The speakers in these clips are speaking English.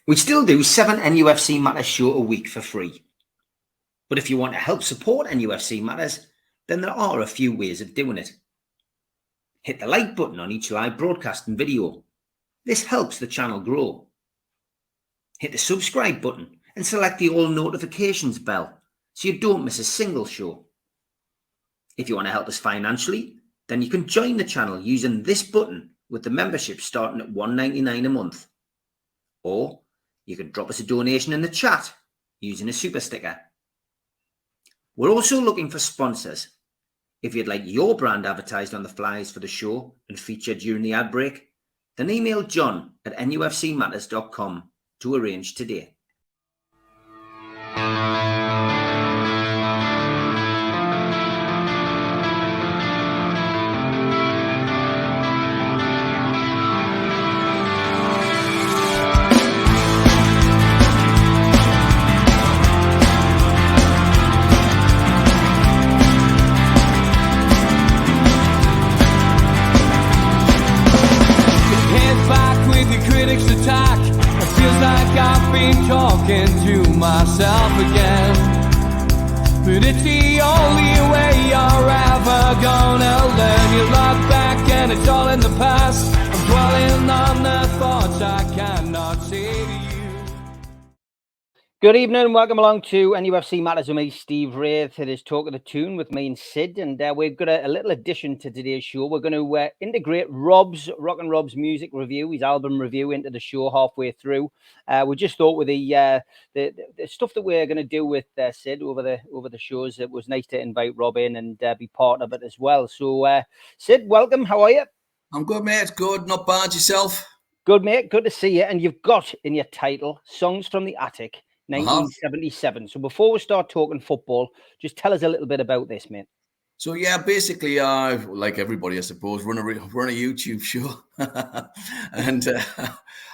We still do 7 NUFC Matters show a week for free. But if you want to help support NUFC Matters, then there are a few ways of doing it. Hit the like button on each live broadcast and video. This helps the channel grow. Hit the subscribe button and select the all notifications bell so you don't miss a single show. If you want to help us financially, then you can join the channel using this button with the membership starting at $1.99 a month. Or you can drop us a donation in the chat using a super sticker. We're also looking for sponsors. If you'd like your brand advertised on the flyers for the show and featured during the ad break, then email John at nufcmatters.com to arrange today. Talking to myself again, but it's the only way you're ever gonna learn. You look back and it's all in the past. I'm dwelling on the thoughts I cannot say to you. Good evening and welcome along to NUFC Matters with me, Steve Wraith. It is Talk of the Toon with me and Sid, and we've got a little addition to today's show. We're going to integrate Rock and Rob's music review, his album review, into the show halfway through. We just thought with the stuff that we're going to do with Sid over the shows, it was nice to invite Rob in and be part of it as well. So, Sid, welcome. How are you? I'm good, mate. Good. Not bad. Yourself? Good, mate. Good to see you. And you've got in your title Songs from the Attic 1977. So before we start talking football, just tell us a little bit about this, mate. So yeah, basically, like everybody, I suppose, run a YouTube show,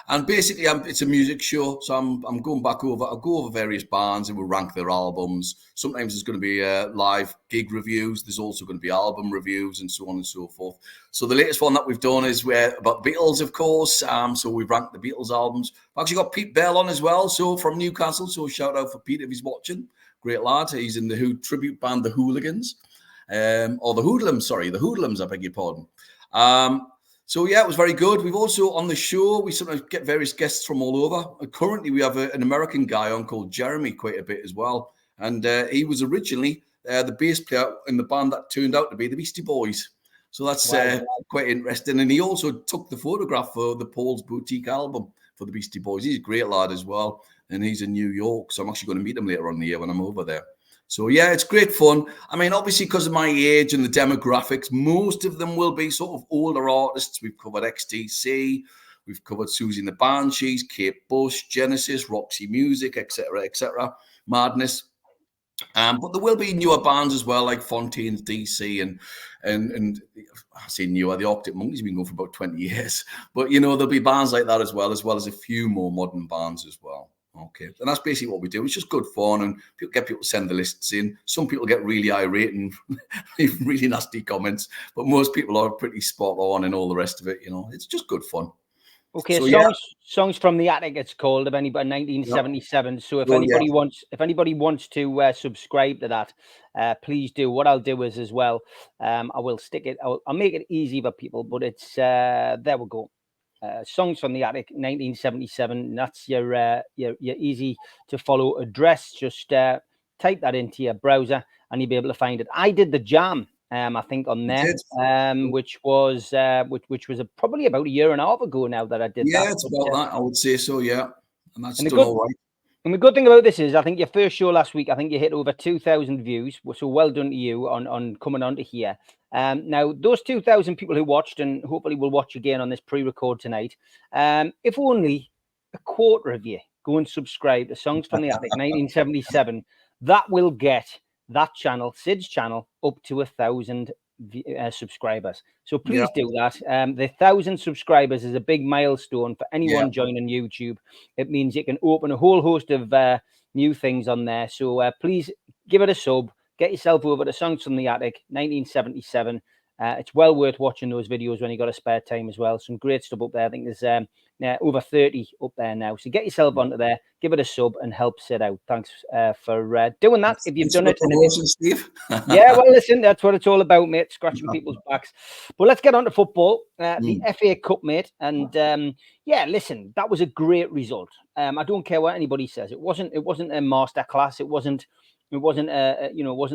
and basically, it's a music show. So I'm going back over. I'll go over various bands and we'll rank their albums. Sometimes there's going to be live gig reviews. There's also going to be album reviews and so on and so forth. So the latest one that we've done is about the Beatles, of course. So we've ranked the Beatles albums. We've actually got Pete Bell on as well. So from Newcastle. So shout out for Pete if he's watching. Great lad. He's in the Who tribute band, the Hooligans. Or the Hoodlums, the Hoodlums, I beg your pardon. So yeah, it was very good. We've also, on the show, we sometimes get various guests from all over. Currently, we have an American guy on called Jeremy quite a bit as well. And he was originally the bass player in the band that turned out to be the Beastie Boys. So that's quite interesting. And he also took the photograph for the Paul's Boutique album for the Beastie Boys. He's a great lad as well. And he's in New York. So I'm actually going to meet him later on in the year when I'm over there. So, yeah, it's great fun. I mean, obviously, because of my age and the demographics, most of them will be sort of older artists. We've covered XTC, we've covered Susie and the Banshees, Kate Bush, Genesis, Roxy Music, etc., Madness. But there will be newer bands as well, like Fontaine's DC and I say newer, the Arctic Monkeys have been going for about 20 years. But, you know, there'll be bands like that as well as a few more modern bands as well. Okay, and that's basically what we do. It's just good fun, and people to send the lists in. Some people get really irate and leave really nasty comments, but most people are pretty spot on and all the rest of it. You know, it's just good fun. Okay, so songs from the Attic. It's called. If anybody 1977. Yep. So if anybody wants to subscribe to that, please do. What I'll do is as well, I will stick it. I'll make it easy for people, but it's there we go. Songs from the Attic 1977. That's your easy to follow address. Just type that into your browser and you'll be able to find it. I did the jam I think on there, which was probably about a year and a half ago now that I did that. Yeah, it's about that, I would say so, yeah. And that's still all right. And the good thing about this is, I think your first show last week, I think you hit over 2,000 views. So well done to you on coming on to here. Now, those 2,000 people who watched, and hopefully will watch again on this pre-record tonight, if only a quarter of you go and subscribe to Songs from the Attic 1977, that will get that channel, Sid's channel, up to 1,000 subscribers. So please do that. The 1,000 subscribers is a big milestone for anyone joining YouTube. It means you can open a whole host of new things on there. So please give it a sub. Get yourself over to Songs from the Attic 1977 It's well worth watching those videos when you got a spare time as well. Some great stuff up there. I think there's over 30 up there now. So get yourself onto there, give it a sub, and help sit out. Thanks for doing that. If you've done it, promotion, Steve. Yeah, well, listen, that's what it's all about, mate. Scratching people's backs. But let's get on to football. The FA Cup, mate, and yeah, listen, that was a great result. I don't care what anybody says. It wasn't a masterclass. It wasn't a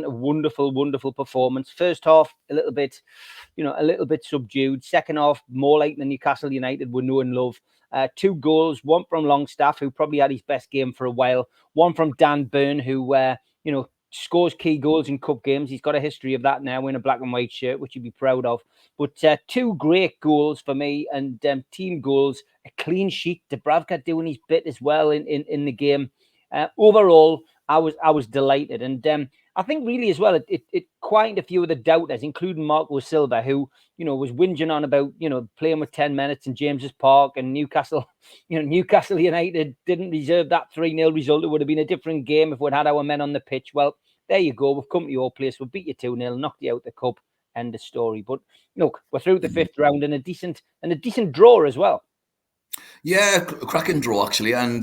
wonderful performance. First half, a little bit subdued. Second half, more like the Newcastle United we know and love. 2 goals, one from Longstaff, who probably had his best game for a while. One from Dan Burn, who scores key goals in cup games. He's got a history of that now in a black and white shirt, which he'd be proud of. But 2 great goals for me, and team goals, a clean sheet. Dubravka doing his bit as well in the game. Overall, I was delighted, and I think really as well it quieted a few of the doubters, including Marco Silva, who was whinging on about playing with 10 minutes in James's Park, and Newcastle United didn't deserve that 3-0 result. It would have been a different game if we'd had our men on the pitch. Well, there you go. We've come to your place. We beat you 2-0, knocked you out the cup. End of story. But look, we're through the 5th round, and a decent draw as well. Yeah, a cracking draw, actually. And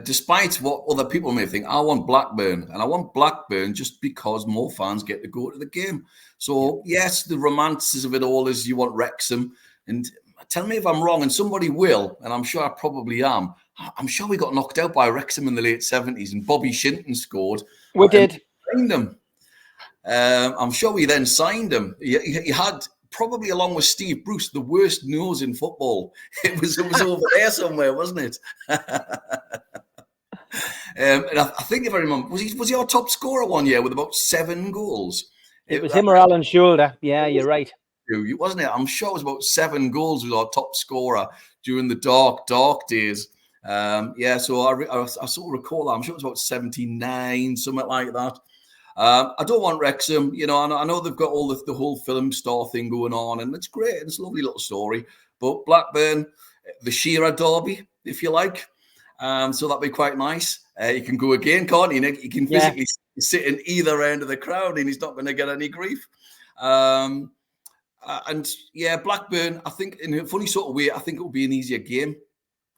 despite what other people may think, I want Blackburn. And I want Blackburn just because more fans get to go to the game. So, yes, the romances of it all is you want Wrexham. And tell me if I'm wrong, and somebody will, and I'm sure I probably am. I'm sure we got knocked out by Wrexham in the late 70s, and Bobby Shinton scored. We did. Signed him. I'm sure we then signed him. He had... probably along with Steve Bruce, the worst nose in football. It was over there somewhere, wasn't it? And I think if I remember, was he our top scorer one year with about 7 goals? It was him or Alan Shoulder. Yeah, you're right. Wasn't it? I'm sure it was about 7 goals was our top scorer during the dark days. So I sort of recall that. I'm sure it was about 79, something like that. I don't want Wrexham, I know they've got all the whole film star thing going on, and it's great. It's a lovely little story. But Blackburn, the Shearer derby, if you like. So that'd be quite nice. He can go again, can't he, Nick? He can physically sit in either end of the crowd, and he's not going to get any grief. Blackburn, I think in a funny sort of way, I think it will be an easier game.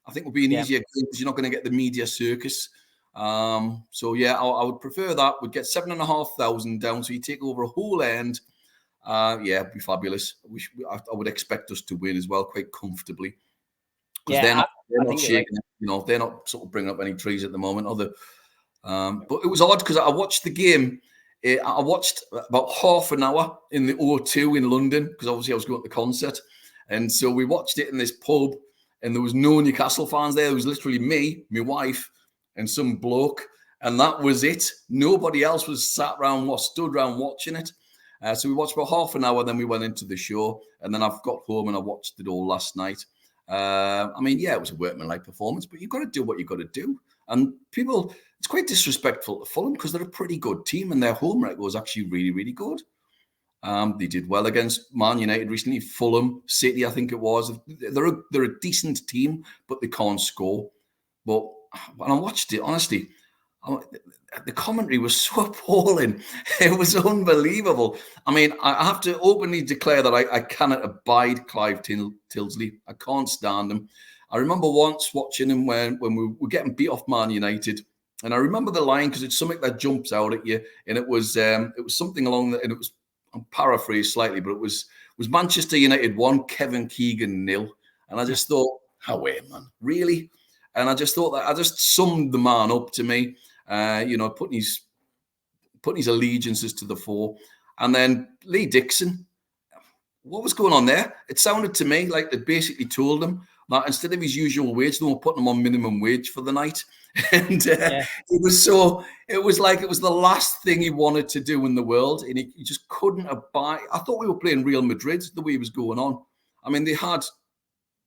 I think it will be an easier game because you're not going to get the media circus. I would prefer that. We'd get 7,500 down, so you take over a whole end. It'd be fabulous. I would expect us to win as well, quite comfortably. Because they're not shaking it. They're not sort of bringing up any trees at the moment. But it was odd because I watched the game. I watched about half an hour in the O2 in London because obviously I was going to the concert, and so we watched it in this pub, and there was no Newcastle fans there. It was literally me, my wife, and some bloke, and that was it. Nobody else was stood around watching it. So we watched about half an hour, then we went into the show, and then I've got home and I watched it all last night. It was a workmanlike performance, but you've got to do what you've got to do. And people, it's quite disrespectful to Fulham because they're a pretty good team, and their home record was actually really, really good. They did well against Man United recently, Fulham, City, I think it was. They're a decent team, but they can't score. But when I watched it, honestly, the commentary was so appalling. It was unbelievable. I mean, I have to openly declare that I cannot abide Clive Tilsley. I can't stand him. I remember once watching him when we were getting beat off Man United, and I remember the line because it's something that jumps out at you, and it was something along the, and it was, I'm paraphrased slightly, but it was Manchester United 1, Kevin Keegan 0, and I just thought, how way, man, really? And I just thought that I just summed the man up to me, putting his allegiances to the fore. And then Lee Dixon, what was going on there? It sounded to me like they basically told him that instead of his usual wage, they were putting him on minimum wage for the night. And it was like it was the last thing he wanted to do in the world. And he just couldn't abide. I thought we were playing Real Madrid the way he was going on. I mean, they had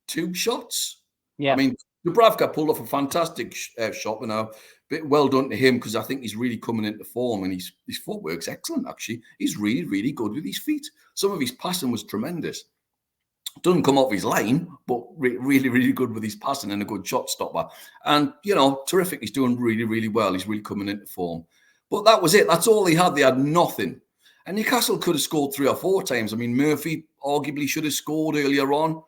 2 shots. Yeah. I mean, Dubravka pulled off a fantastic shot, well done to him because I think he's really coming into form and his footwork's excellent, actually. He's really, really good with his feet. Some of his passing was tremendous. Doesn't come off his line, but really, really good with his passing and a good shot stopper. And, terrific. He's doing really, really well. He's really coming into form. But that was it. That's all he had. They had nothing. And Newcastle could have scored 3 or 4 times. I mean, Murphy arguably should have scored earlier on.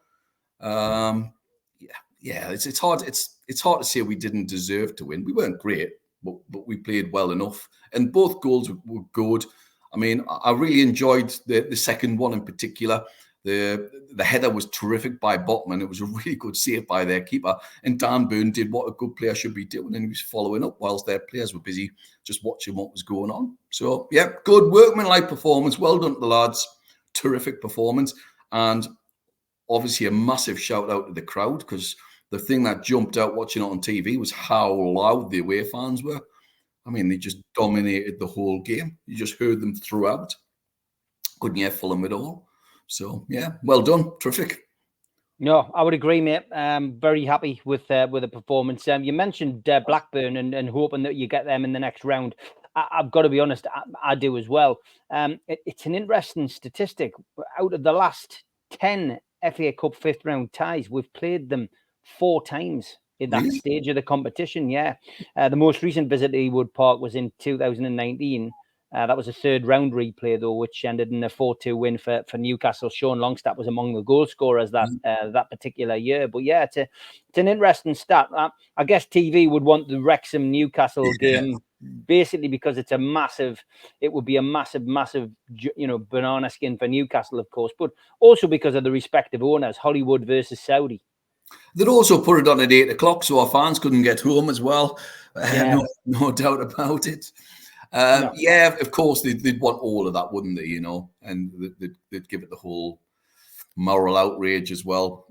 It's hard. It's hard to say we didn't deserve to win. We weren't great, but we played well enough. And both goals were good. I mean, I really enjoyed the second one in particular. The header was terrific by Botman. It was a really good save by their keeper. And Dan Burn did what a good player should be doing, and he was following up whilst their players were busy just watching what was going on. So, yeah, good workmanlike performance. Well done to the lads. Terrific performance. And obviously a massive shout out to the crowd, because the thing that jumped out watching it on TV was how loud the away fans were. I mean, they just dominated the whole game. You just heard them throughout. Couldn't hear Fulham at all. So, yeah, well done. Terrific. No, I would agree, mate. Very happy with the performance. You mentioned Blackburn and hoping that you get them in the next round. I've got to be honest, I do as well. It's an interesting statistic. Out of the last 10 FA Cup 5th round ties, we've played them 4 times in that stage of the competition. Yeah. The most recent visit to Ewood Park was in 2019. That was a 3rd round replay, though, which ended in a 4-2 win for Newcastle. Sean Longstaff was among the goal scorers that particular year. But yeah, it's an interesting stat. I guess TV would want the Wrexham Newcastle game basically because it would be a massive, banana skin for Newcastle, of course, but also because of the respective owners, Hollywood versus Saudi. They'd also put it on at 8 o'clock so our fans couldn't get home as well. No doubt about it. Yeah, of course, they'd want all of that, wouldn't they, and they'd give it the whole moral outrage as well,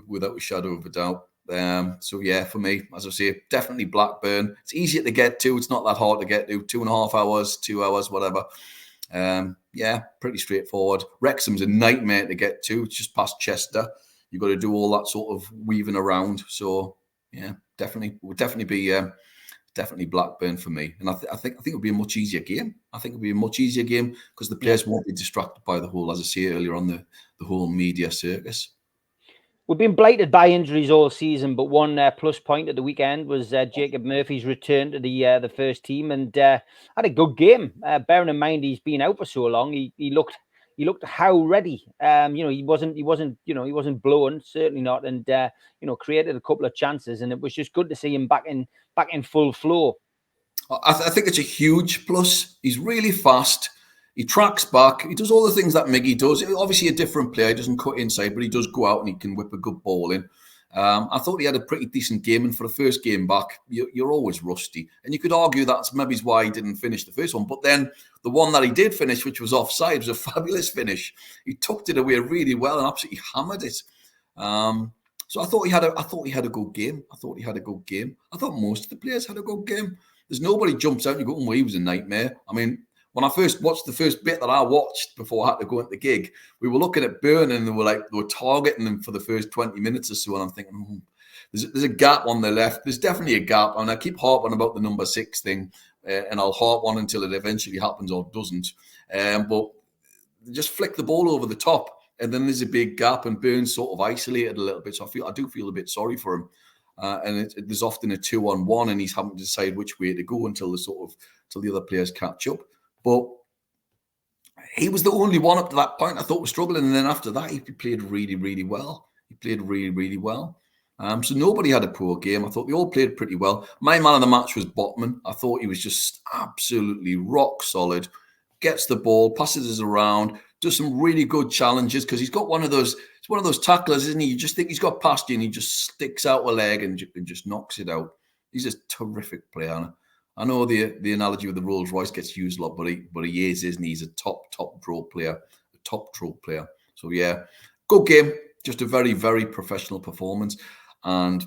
without a shadow of a doubt. So, yeah, for me, as I say, definitely Blackburn. It's easier to get to. It's not that hard to get to. 2.5 hours, 2 hours, whatever. Yeah, pretty straightforward. Wrexham's a nightmare to get to. It's just past Chester. You've got to do all that sort of weaving around. So, yeah, definitely definitely Blackburn for me. And I think it'll be a much easier game. I think it'll be a much easier game because the players won't be distracted by the whole, as I say earlier on, the whole media circus. We've been blighted by injuries all season, but one plus point at the weekend was Jacob Murphy's return to the first team, and had a good game. Bearing in mind he's been out for so long, he looked how ready. He wasn't blowing, certainly not, and created a couple of chances, and it was just good to see him back in full flow. I think it's a huge plus. He's really fast. He tracks back. He does all the things that Miggy does. Obviously, a different player. He doesn't cut inside, but he does go out and he can whip a good ball in. I thought he had a pretty decent game, and for the first game back, you're always rusty. And you could argue that's maybe why he didn't finish the first one. But then the one that he did finish, which was offside, was a fabulous finish. He tucked it away really well and absolutely hammered it. So I thought he had a good game. I thought most of the players had a good game. There's nobody jumps out and you go, oh, he was a nightmare. I mean, when I first watched the first bit that I watched before I had to go into the gig, we were looking at Burn and they were targeting them for the first 20 minutes or so. And I'm thinking, there's a gap on the left. There's definitely a gap. And I keep harping about the number 6 thing. And I'll harp on until it eventually happens or doesn't. But they just flick the ball over the top. And then there's a big gap and Burns sort of isolated a little bit. So I do feel a bit sorry for him. And there's often a 2-on-1 and he's having to decide which way to go until the other players catch up. But he was the only one up to that point I thought was struggling. And then after that, he played really, really well. So nobody had a poor game. I thought they all played pretty well. My man of the match was Botman. I thought he was just absolutely rock solid. Gets the ball, passes it around, does some really good challenges because he's got one of those tacklers, isn't he? You just think he's got past you and he just sticks out a leg and just knocks it out. He's a terrific player. I know the analogy with the Rolls Royce gets used a lot, but he is, isn't he? He's a top pro player, So yeah, good game. Just a very, very professional performance. And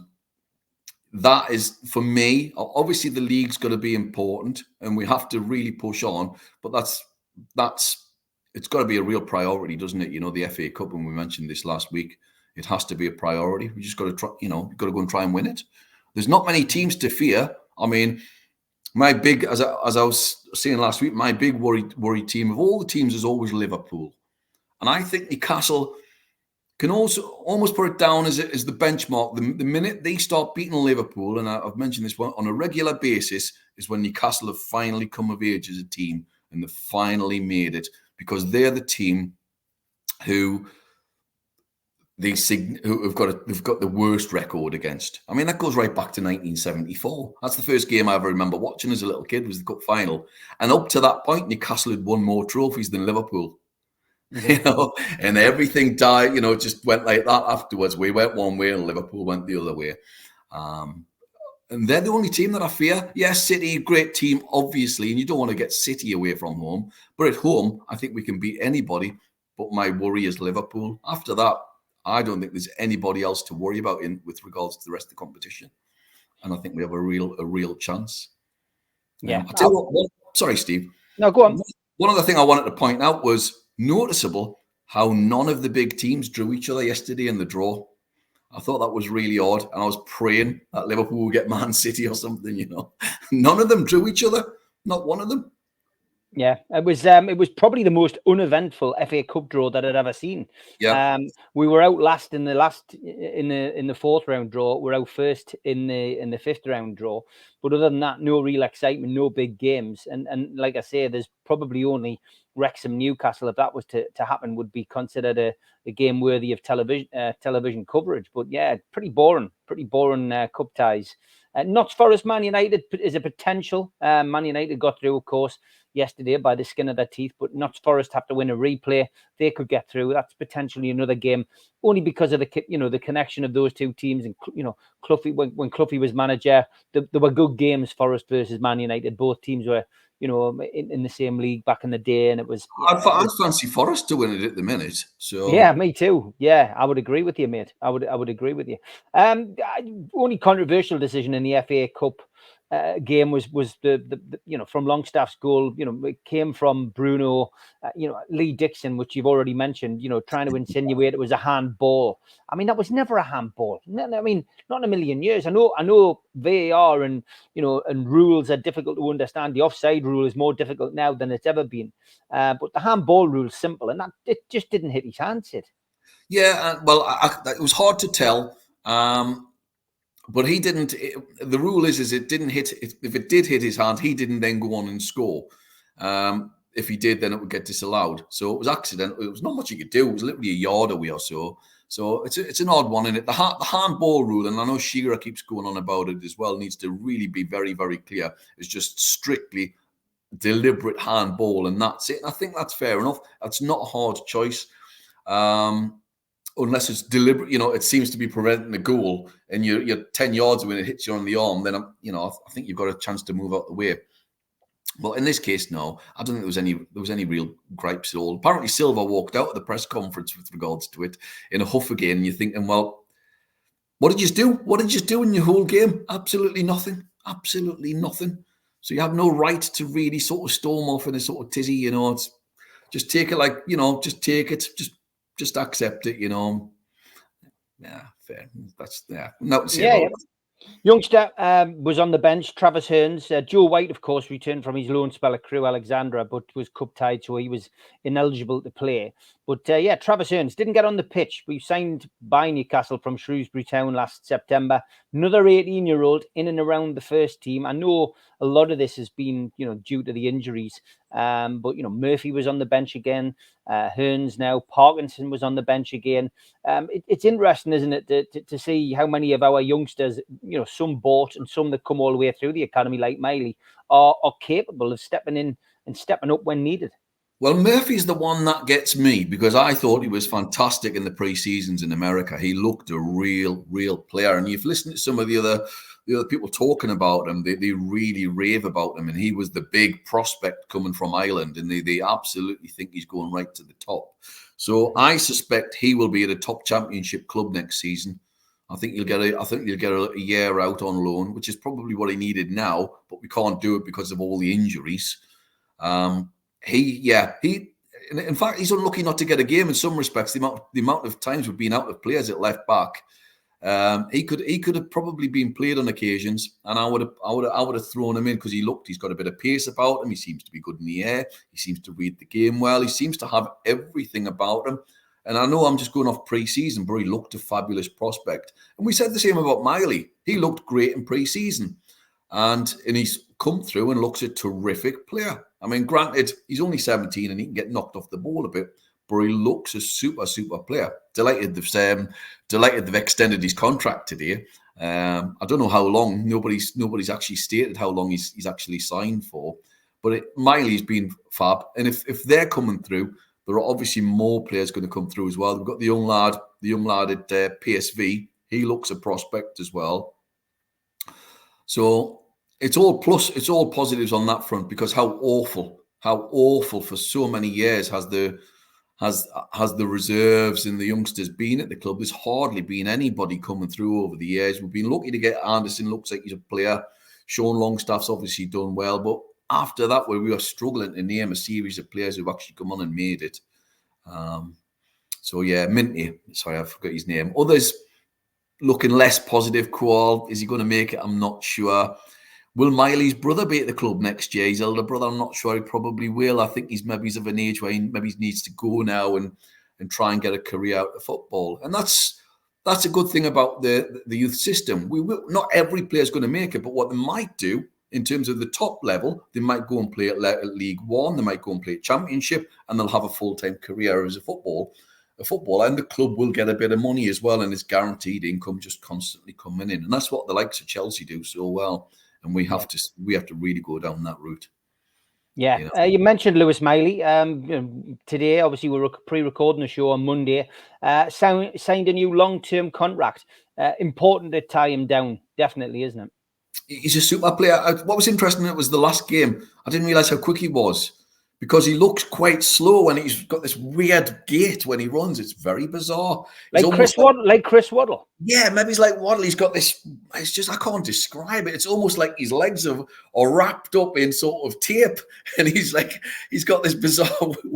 that is, for me, obviously the league's got to be important and we have to really push on, but it's got to be a real priority, doesn't it? The FA Cup, when we mentioned this last week, it has to be a priority. We just got to try, you've got to go and try and win it. There's not many teams to fear. I mean, my big, as I was saying last week, my big worry team of all the teams is always Liverpool. And I think Newcastle can also almost put it down as the benchmark. The minute they start beating Liverpool, and I've mentioned this one on a regular basis, is when Newcastle have finally come of age as a team and they finally made it because they're the team who who've got the worst record against. I mean, that goes right back to 1974. That's the first game I ever remember watching as a little kid, was the cup final. And up to that point, Newcastle had won more trophies than Liverpool. Mm-hmm. And everything died, just went like that afterwards. We went one way and Liverpool went the other way. And they're the only team that I fear. Yes, City, great team, obviously, and you don't want to get City away from home. But at home, I think we can beat anybody. But my worry is Liverpool. After that, I don't think there's anybody else to worry about with regards to the rest of the competition. And I think we have a real chance. Yeah. I tell you what, sorry, Steve. No, go on. One other thing I wanted to point out was noticeable how none of the big teams drew each other yesterday in the draw. I thought that was really odd. And I was praying that Liverpool would get Man City or something, None of them drew each other. Not one of them. Yeah, it was probably the most uneventful FA Cup draw that I'd ever seen. Yeah. We were out last in the fourth round draw. We're out first in the fifth round draw. But other than that, no real excitement, no big games. And like I say, there's probably only Wrexham Newcastle, if that was to happen, would be considered a game worthy of television coverage. But yeah, pretty boring cup ties. Notts Forest Man United is a potential. Man United got through, of course, yesterday by the skin of their teeth, but Notts Forest have to win a replay. They could get through. That's potentially another game, only because of the connection of those two teams. And Cloughy, when Cloughy was manager, there were good games. Forest versus Man United. Both teams were in the same league back in the day, and it was. I'd fancy Forest to win it at the minute. So yeah, me too. Yeah, I would agree with you, mate. I would agree with you. Only controversial decision in the FA Cup game was the from Longstaff's goal. It came from Bruno. Lee Dixon, which you've already mentioned. Trying to insinuate it was a handball. I mean, that was never a handball. I mean, not in a million years. I know VAR and rules are difficult to understand. The offside rule is more difficult now than it's ever been. But the handball rule is simple, and it just didn't hit his hands. Yeah, well, it was hard to tell. But he didn't. The rule is it didn't hit. If it did hit his hand, he didn't then go on and score. If he did, then it would get disallowed. So it was accidental. It was not much he could do. It was literally a yard away or so. So it's an odd one in it. The handball rule, and I know Shearer keeps going on about it as well, needs to really be very, very clear. It's just strictly deliberate handball, and that's it. And I think that's fair enough. That's not a hard choice. Unless it's deliberate, it seems to be preventing the goal, and you're 10 yards when it hits you on the arm. Then I think you've got a chance to move out the way. Well, in this case, no, I don't think there was any real gripes at all. Apparently, Silva walked out of the press conference with regards to it in a huff again. And you're thinking, well, what did you do? What did you do in your whole game? Absolutely nothing. Absolutely nothing. So you have no right to really sort of storm off in a sort of tizzy. It's just take it just take it. Just accept it, Yeah, fair. That's nothing to say about it. Youngster was on the bench. Travis Hearns. Joe White, of course, returned from his loan spell at Crewe Alexandra, but was cup tied, so he was ineligible to play. But Travis Hearns didn't get on the pitch. We signed by Newcastle from Shrewsbury Town last September. Another 18-year-old in and around the first team. I know a lot of this has been, due to the injuries. But Murphy was on the bench again. Hearns now. Parkinson was on the bench again. It's interesting, isn't it, to see how many of our youngsters, some bought and some that come all the way through the academy, like Miley, are capable of stepping in and stepping up when needed. Well, Murphy's the one that gets me because I thought he was fantastic in the pre-seasons in America. He looked a real player, and you've listened to some of the other people talking about him. They really rave about him, and he was the big prospect coming from Ireland, and they absolutely think he's going right to the top. So I suspect he will be at a top championship club next season. I think he'll get a year out on loan, which is probably what he needed now, but we can't do it because of all the injuries. In fact, he's unlucky not to get a game in some respects. The amount of times we've been out of players at left back, he could have probably been played on occasions, and I would have thrown him in because he's got a bit of pace about him. He seems to be good in the air. He seems to read the game well. He seems to have everything about him. And I know I'm just going off pre-season, but he looked a fabulous prospect. And we said the same about Miley. He looked great in pre-season, and he's come through and looks a terrific player. I mean, granted, he's only 17 and he can get knocked off the ball a bit, but he looks a super player. Delighted they've extended his contract today. I don't know how long. Nobody's actually stated how long he's actually signed for. But Miley's been fab, and if they're coming through, there are obviously more players going to come through as well. We've got the young lad at PSV. He looks a prospect as well. So it's all positives on that front, because how awful for so many years has the reserves and the youngsters been at the club. There's hardly been anybody coming through over the years. We've been lucky to get Anderson. Looks like he's a player. Sean Longstaff's obviously done well, but after that, where we were struggling to name a series of players who've actually come on and made it. So yeah, Minty. Sorry, I forgot his name. Others looking less positive. Qual, is he going to make it? I'm not sure. Will Miley's brother be at the club next year? His elder brother, I'm not sure. He probably will. I think he's of an age where he maybe needs to go now and try and get a career out of football. And that's a good thing about the youth system. Not every player is going to make it, but what they might do in terms of the top level, they might go and play at League One, they might go and play at Championship, and they'll have a full-time career as a footballer, and the club will get a bit of money as well, and it's guaranteed income just constantly coming in. And that's what the likes of Chelsea do so well. And we have to really go down that route. Yeah, you mentioned Lewis Miley. Today, obviously, we're pre-recording the show on Monday. Signed a new long-term contract. Important to tie him down, definitely, isn't it? He's a super player. What was interesting, it was the last game. I didn't realise how quick he was, because he looks quite slow and he's got this weird gait when he runs. It's very bizarre. Like Chris Waddle. Yeah, maybe he's like Waddle. He's got this, it's just, I can't describe it. It's almost like his legs are wrapped up in sort of tape, and he's got this bizarre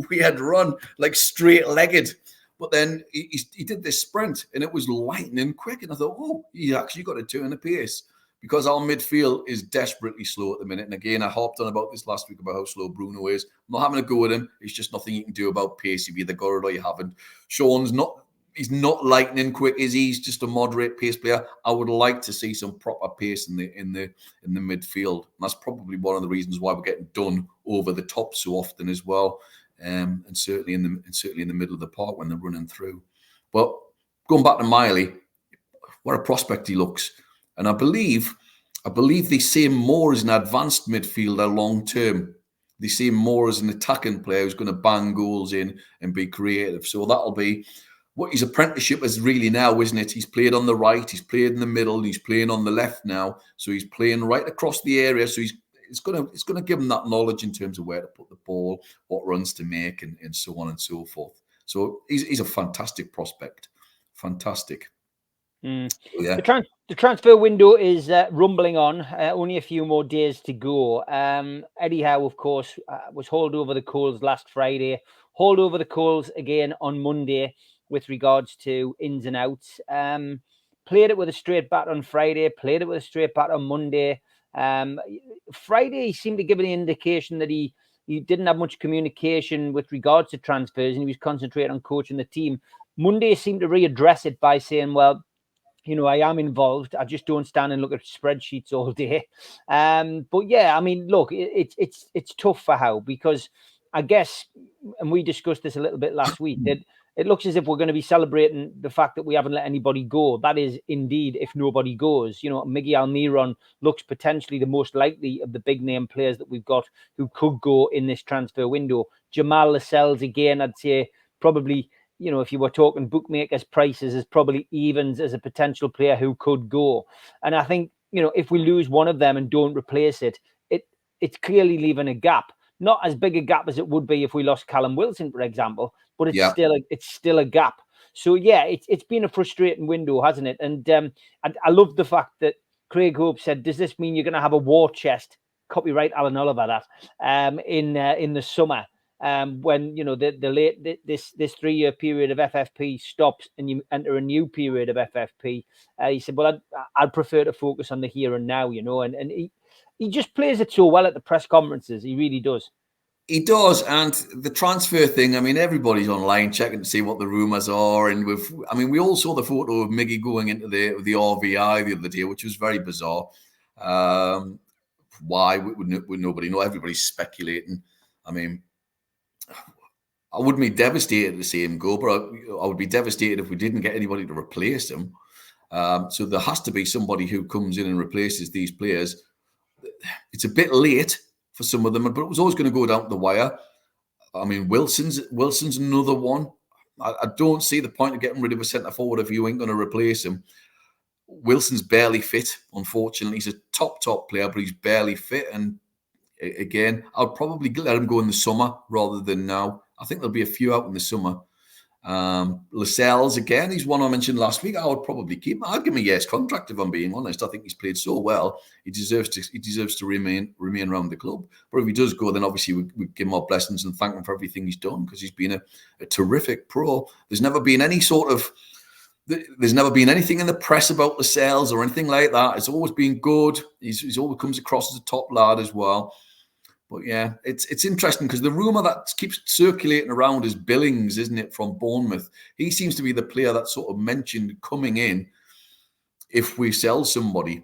weird run, like straight-legged. But then he did this sprint and it was lightning quick. And I thought, oh, he's actually got a turn of pace, because our midfield is desperately slow at the minute. And again, I harped on about this last week about how slow Bruno is. I'm not having a go at him. It's just nothing you can do about pace. You've either got it or you haven't. Sean's he's not lightning quick, is he? He's just a moderate pace player. I would like to see some proper pace in the midfield. And that's probably one of the reasons why we're getting done over the top so often as well. And certainly in the middle of the park when they're running through. But going back to Miley, what a prospect he looks. And I believe they see him more as an advanced midfielder long term. They see him more as an attacking player who's going to bang goals in and be creative. So that'll be what his apprenticeship is really now, isn't it? He's played on the right, he's played in the middle, he's playing on the left now. So he's playing right across the area. So it's going to give him that knowledge in terms of where to put the ball, what runs to make, and so on and so forth. So he's a fantastic prospect. Fantastic. Yeah. The transfer window is rumbling on. Only a few more days to go. Eddie Howe, of course, was hauled over the coals last Friday. Hauled over the coals again on Monday with regards to ins and outs. Played it with a straight bat on Friday. Played it with a straight bat on Monday. Friday, he seemed to give an indication that he didn't have much communication with regards to transfers, and he was concentrating on coaching the team. Monday seemed to readdress it by saying, well, you know, I am involved. I just don't stand and look at spreadsheets all day. But yeah, I mean, look, it's tough for Howe, because I guess, and we discussed this a little bit last week, that it looks as if we're going to be celebrating the fact that we haven't let anybody go. That is indeed if nobody goes. You know, Miggy Almiron looks potentially the most likely of the big name players that we've got who could go in this transfer window. Jamal Lascelles, again, I'd say probably, you know, if you were talking bookmakers' prices, is probably evens as a potential player who could go. And I think, you know, if we lose one of them and don't replace it, it's clearly leaving a gap. Not as big a gap as it would be if we lost Callum Wilson, for example, but it's still a gap. So yeah, it's been a frustrating window, hasn't it? And I love the fact that Craig Hope said, "Does this mean you're going to have a war chest?" Copyright Alan Oliver that in the summer. When, you know, this 3-year period of FFP stops and you enter a new period of FFP, he said, well, I'd prefer to focus on the here and now, you know, and he just plays it so well at the press conferences. He really does. He does. And the transfer thing, I mean, everybody's online checking to see what the rumours are. And we all saw the photo of Miggy going into the RVI the other day, which was very bizarre. Why would nobody know? Everybody's speculating. I mean, I wouldn't be devastated to see him go, but I would be devastated if we didn't get anybody to replace him. So there has to be somebody who comes in and replaces these players. It's a bit late for some of them, but it was always going to go down to the wire. I mean, Wilson's another one. I don't see the point of getting rid of a centre forward if you ain't going to replace him. Wilson's barely fit, unfortunately. He's a top player, but he's barely fit. And again, I'd probably let him go in the summer rather than now. I think there'll be a few out in the summer. Lascelles, again, he's one I mentioned last week. I would probably keep him. I'd give him a year's contract if I'm being honest. I think he's played so well. He deserves to remain around the club. But if he does go, then obviously we give him our blessings and thank him for everything he's done, because he's been a terrific pro. There's never been anything in the press about Lascelles or anything like that. It's always been good. He's always comes across as a top lad as well. But yeah, it's interesting because the rumour that keeps circulating around is Billings, isn't it, from Bournemouth? He seems to be the player that sort of mentioned coming in if we sell somebody.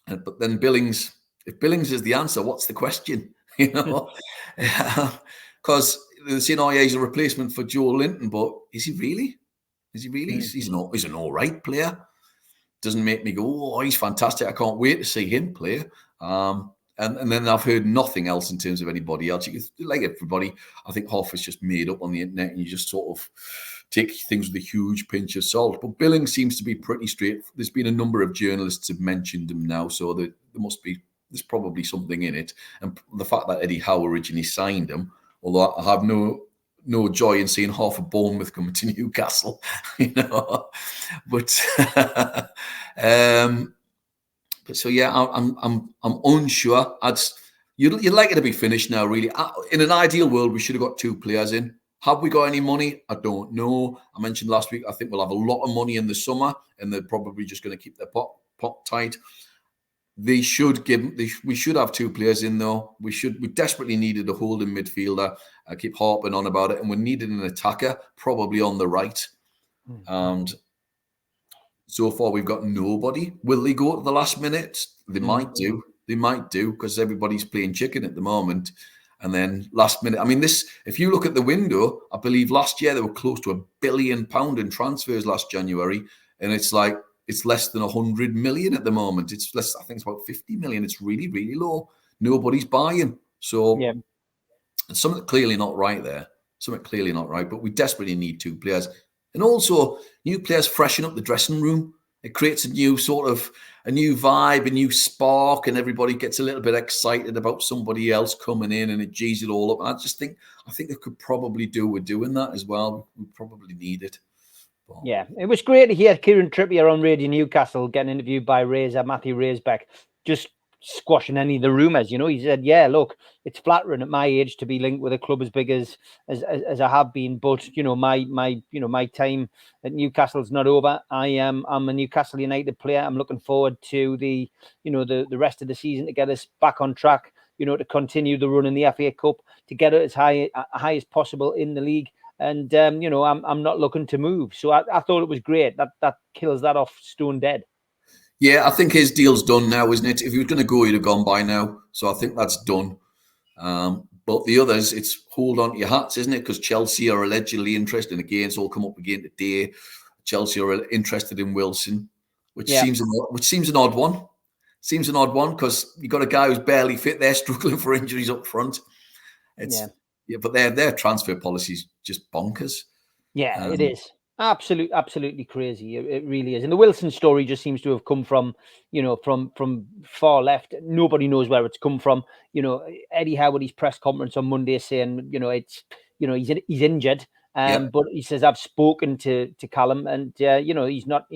But then Billings, if Billings is the answer, what's the question? You know, because they're saying, oh yeah, he's a replacement for Joe Linton, but is he really? Is he really? He's an all right player. Doesn't make me go, oh, he's fantastic. I can't wait to see him play. And then I've heard nothing else in terms of anybody else. Like everybody, I think half is just made up on the internet, and you just sort of take things with a huge pinch of salt. But Billings seems to be pretty straight. There's been a number of journalists have mentioned him now, so there's probably something in it. And the fact that Eddie Howe originally signed him, although I have no joy in seeing half of Bournemouth coming to Newcastle, you know. But so yeah, I'm unsure. You'd like it to be finished now, really. In an ideal world, we should have got 2 players in. Have we got any money? I don't know. I mentioned last week, I think we'll have a lot of money in the summer, and they're probably just going to keep their pot tight. We should have 2 players in though. We desperately needed a holding midfielder. I keep harping on about it, and we needed an attacker, probably on the right. And so far, we've got nobody. Will they go at the last minute? They might do. They might do, because everybody's playing chicken at the moment. And then last minute, I mean, if you look at the window, I believe last year they were close to £1 billion in transfers last January. And it's less than 100 million at the moment. It's less, I think it's about 50 million. It's really, really low. Nobody's buying. So yeah, something clearly not right there. Something clearly not right. But we desperately need 2 players. And also, new players freshen up the dressing room. It creates a new vibe, a new spark, and everybody gets a little bit excited about somebody else coming in, and it G's it all up. And I think they could probably do with doing that as well. We probably need it. But yeah, it was great to hear Kieran Trippier on Radio Newcastle getting interviewed by Matthew Raisbeck, just squashing any of the rumours. You know, he said, yeah, look, it's flattering at my age to be linked with a club as big as I have been, but you know, my time at Newcastle's not over. I'm a Newcastle United player. I'm looking forward to the rest of the season to get us back on track, you know, to continue the run in the FA Cup, to get it as high as possible in the league. And you know, I'm not looking to move. So I thought it was great. That kills that off stone dead. Yeah, I think his deal's done now, isn't it? If he was going to go, he'd have gone by now. So I think that's done. But the others, it's hold on to your hats, isn't it? Because Chelsea are allegedly interested. And again, it's all come up again today. Chelsea are interested in Wilson, which seems an odd one. Seems an odd one because you got a guy who's barely fit there, struggling for injuries up front. But their transfer policy is just bonkers. Yeah, it is. Absolutely crazy. It really is. And the Wilson story just seems to have come from, you know, from far left. Nobody knows where it's come from. You know, Eddie Howe at his press conference on Monday saying, you know, he's injured. But he says, I've spoken to Callum, and you know, he's not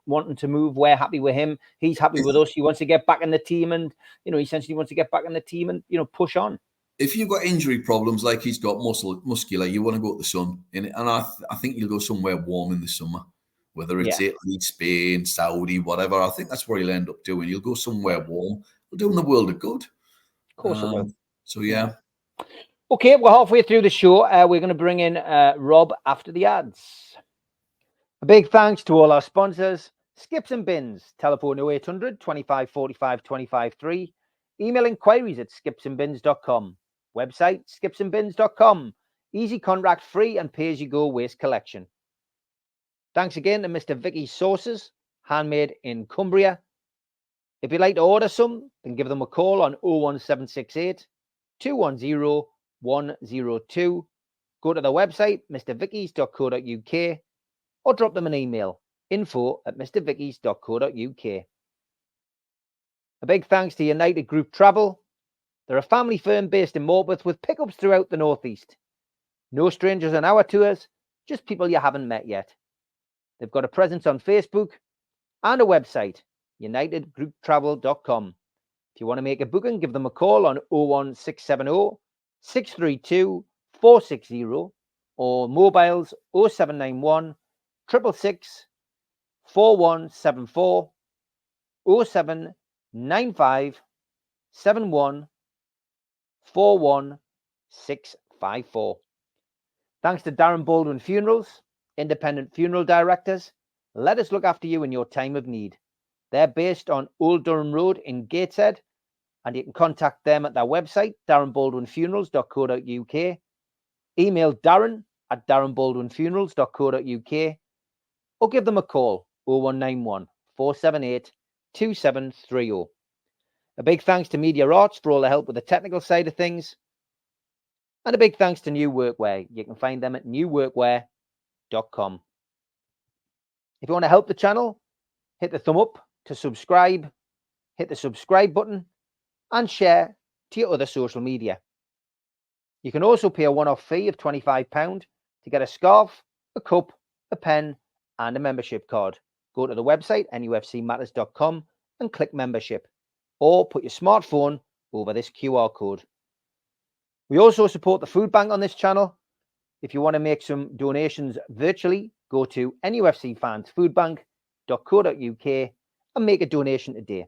wanting to move. We're happy with him. He's happy with us. He wants to get back in the team, and you know, essentially wants to get back in the team and, you know, push on. If you've got injury problems like he's got muscular, you want to go to the sun. And I think you'll go somewhere warm in the summer, whether it's Italy, Spain, Saudi, whatever. I think that's where he'll end up doing. He'll go somewhere warm. He'll do him the world of good. Of course it will. So, yeah. Okay, we're halfway through the show. We're going to bring in Rob after the ads. A big thanks to all our sponsors. Skips and Bins, telephone 0800 25 45 25 3. Email inquiries at skipsandbins.com. Website, skipsandbins.com. Easy contract, free and pay-as-you-go waste collection. Thanks again to Mr. Vicky's Sauces, handmade in Cumbria. If you'd like to order some, then give them a call on 01768 210 102. Go to the website, mrvickies.co.uk, or drop them an email, info@mrvickies.co.uk. A big thanks to United Group Travel. They're a family firm based in Morpeth with pickups throughout the Northeast. No strangers on our tours, just people you haven't met yet. They've got a presence on Facebook and a website, unitedgrouptravel.com. If you want to make a booking, give them a call on 01670 632 460 or mobiles 0791 666 4174 0795 71 41654. Thanks to Darren Baldwin Funerals, independent funeral directors. Let us look after you in your time of need. They're based on Old Durham Road in Gateshead, and you can contact them at their website, darrenbaldwinfunerals.co.uk. Email darren@darrenbaldwinfunerals.co.uk, or give them a call, 0191 478 2730. A big thanks to Media Arts for all the help with the technical side of things. And a big thanks to New Workwear. You can find them at newworkwear.com. If you want to help the channel, hit the thumb up to subscribe, hit the subscribe button, and share to your other social media. You can also pay a one-off fee of £25 to get a scarf, a cup, a pen, and a membership card. Go to the website, nufcmatters.com, and click membership, or put your smartphone over this QR code. We also support the food bank on this channel. If you want to make some donations virtually, go to nufcfansfoodbank.co.uk and make a donation today.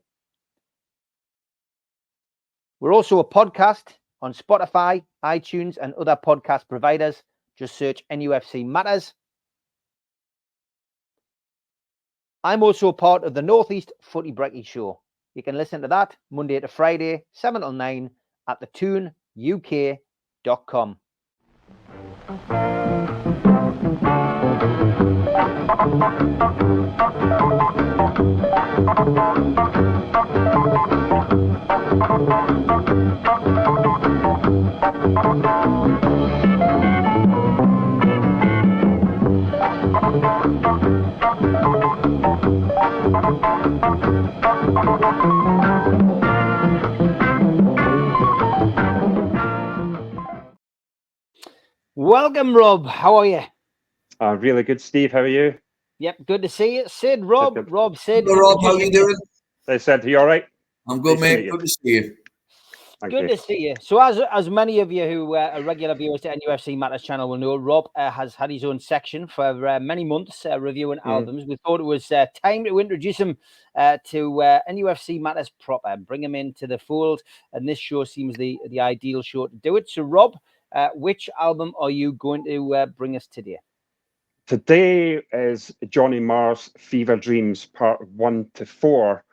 We're also a podcast on Spotify, iTunes, and other podcast providers. Just search NUFC Matters. I'm also a part of the Northeast Footy Brekkie Show. You can listen to that Monday to Friday, 7 till 9 at the Toon UK.com. Welcome, Rob. How are you? Really good, Steve. How are you? Yep, good to see you. Sid, Rob. Good. Rob, Sid. Hello, Rob, how you doing? They said, are you all right? I'm good, Nice to mate. meet you. Good to see you. Good to see you. So, as many of you who are regular viewers to NUFC Matters channel will know, Rob has had his own section for many months reviewing albums. We thought it was time to introduce him to NUFC Matters proper, bring him into the fold, and this show seems the ideal show to do it. So, Rob, which album are you going to bring us today? Today is Johnny Marr's Fever Dreams, part 1 to 4.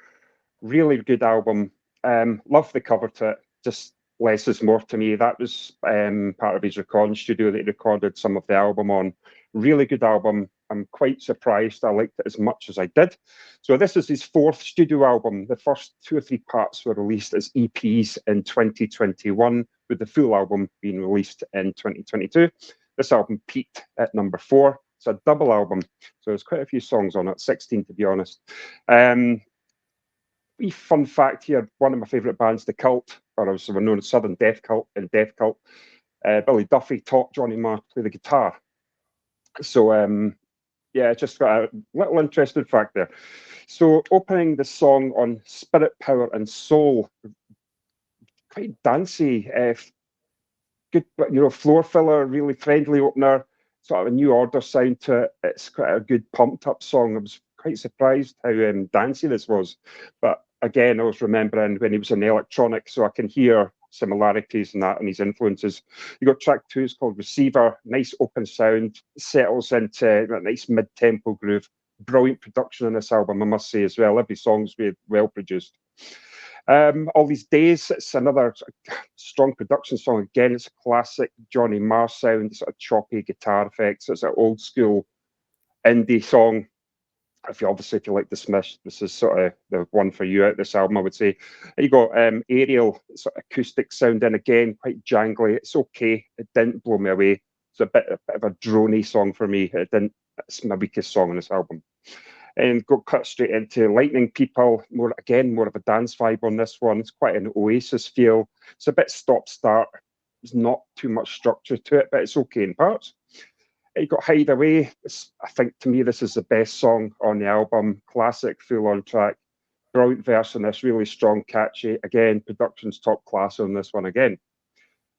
Really good album. Love the cover to it. Just less is more to me. That was part of his recording studio that he recorded some of the album on. Really good album. I'm quite surprised I liked it as much as I did. So this is his 4th studio album. The first 2 or 3 parts were released as EPs in 2021, with the full album being released in 2022. This album peaked at number 4. It's a double album, so there's quite a few songs on it, 16 to be honest. Wee fun fact here, one of my favourite bands, The Cult, or as we're known as Southern Death Cult and Death Cult, Billy Duffy taught Johnny Marr to play the guitar. So, yeah, just got a little interesting fact there. So, opening the song on Spirit, Power and Soul, quite dancey, good, floor filler, really friendly opener, sort of a New Order sound to it. It's quite a good pumped up song. I was quite surprised how dancey this was. But again, I was remembering when he was in electronic, so I can hear similarities in that and his influences. You got track 2, it's called Receiver, nice open sound, settles into a nice mid-tempo groove. Brilliant production on this album, I must say as well. Every song's really well produced. All These Days, it's another sort of strong production song. Again, it's a classic Johnny Marr sound, sort of choppy guitar effects. It's an old school indie song. If you like the Smiths, this is sort of the one for you out this album, I would say. You got Aerial, sort of acoustic sound, and again, quite jangly. It's okay. It didn't blow me away. It's a bit of a drony song for me. It's my weakest song on this album. And got cut straight into Lightning People. More of a dance vibe on this one. It's quite an Oasis feel. It's a bit stop-start. There's not too much structure to it, but it's okay in parts. You got Hideaway. I think to me this is the best song on the album. Classic, full-on track. Brilliant verse on this, really strong, catchy. Again, production's top class on this one again.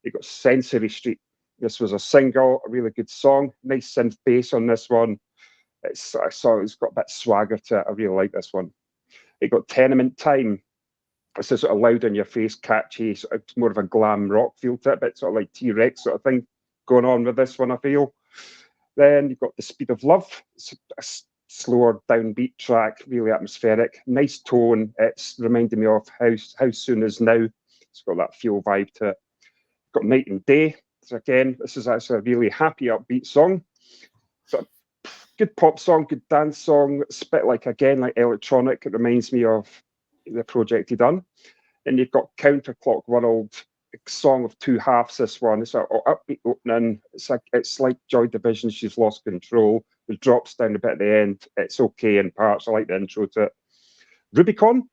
You got Sensory Street. This was a single, a really good song. Nice synth bass on this one. It's got a bit of swagger to it. I really like this one. You got Tenement Time. It's a sort of loud in your face, catchy, sort of more of a glam rock feel to it, but sort of like T-Rex sort of thing going on with this one, I feel. Then you've got The Speed of Love. It's a slower downbeat track, really atmospheric. Nice tone. It's reminding me of How Soon Is Now. It's got that feel vibe to it. You've got Night and Day. So again, this is actually a really happy, upbeat song. So good pop song, good dance song. It's a bit like electronic. It reminds me of the project he done. And you've got Counterclock World, a song of two halves. This one, it's an upbeat opening. It's like Joy Division, She's Lost Control. It drops down a bit at the end. It's okay in parts. I like the intro to it. Rubicon,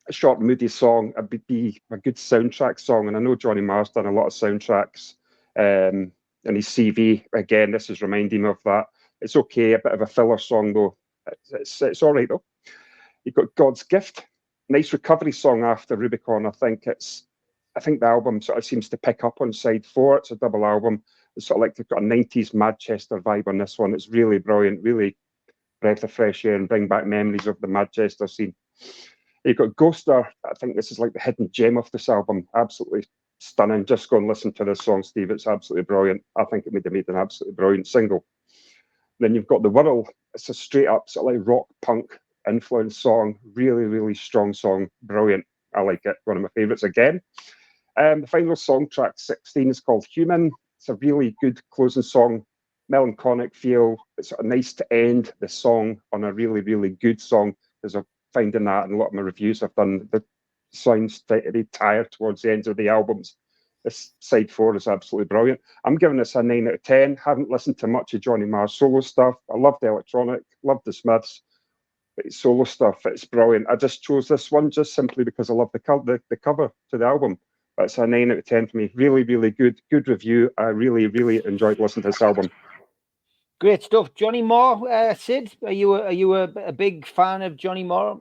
a short, moody song. It would be a good soundtrack song. And I know Johnny Marr's done a lot of soundtracks. In his CV, again, this is reminding me of that. It's okay, a bit of a filler song though. It's all right though. You've got God's Gift, nice recovery song after Rubicon. I think the album sort of seems to pick up on side 4. It's a double album. It's sort of like they've got a 90s Manchester vibe on this one. It's really brilliant, really breath of fresh air and bring back memories of the Manchester scene. You've got Ghoster. I think this is like the hidden gem of this album. Absolutely stunning. Just go and listen to this song, Steve. It's absolutely brilliant. I think it would have made an absolutely brilliant single. Then you've got The Whirl. It's a straight up sort of like rock punk influence song. Really, really strong song. Brilliant. I like it. One of my favourites again. The final song, track 16, is called Human. It's a really good closing song. Melancholic feel. It's sort of nice to end the song on a really, really good song, because I'm finding that in a lot of my reviews I've done. The sounds pretty tired towards the end of the albums. This side 4 is absolutely brilliant. I'm giving this a 9 out of 10. Haven't listened to much of Johnny Marr's solo stuff. I love the electronic, love the Smiths, but his solo stuff, it's brilliant. I just chose this one just simply because I love the cover to the album. But it's a 9 out of 10 for me. Really, really good review. I really, really enjoyed listening to this album. Great stuff. Johnny Marr, Sid, are you a big fan of Johnny Marr?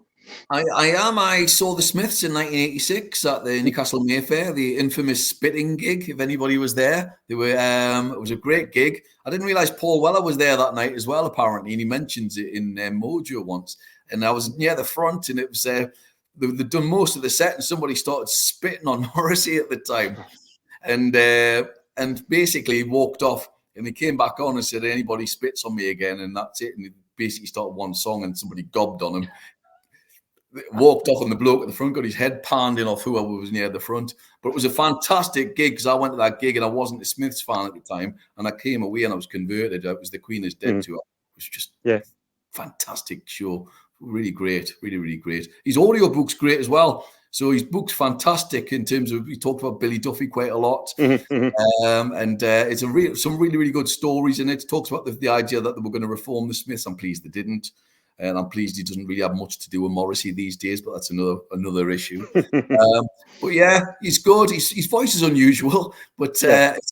I am. I saw the Smiths in 1986 at the Newcastle Mayfair, the infamous spitting gig. If anybody was there, they were. It was a great gig. I didn't realise Paul Weller was there that night as well, apparently, and he mentions it in Mojo once. And I was near the front, and it was they'd done most of the set, and somebody started spitting on Morrissey at the time, and basically walked off. And he came back on and said, "Anybody spits on me again, and that's it." And he basically started one song, and somebody gobbed on him. Walked off, and the bloke at the front got his head pounding off whoever was near the front. But it was a fantastic gig, because I went to that gig and I wasn't a Smiths fan at the time, and I came away and I was converted. It was the Queen is Dead tour. It was just fantastic show. Really great, really, really great. His audiobook's great as well. So his book's fantastic in terms of, we talked about Billy Duffy quite a lot. And it's some really, really good stories in it. It talks about the idea that they were going to reform the Smiths. I'm pleased they didn't. And I'm pleased he doesn't really have much to do with Morrissey these days, but that's another issue. But yeah, he's good. His voice is unusual, but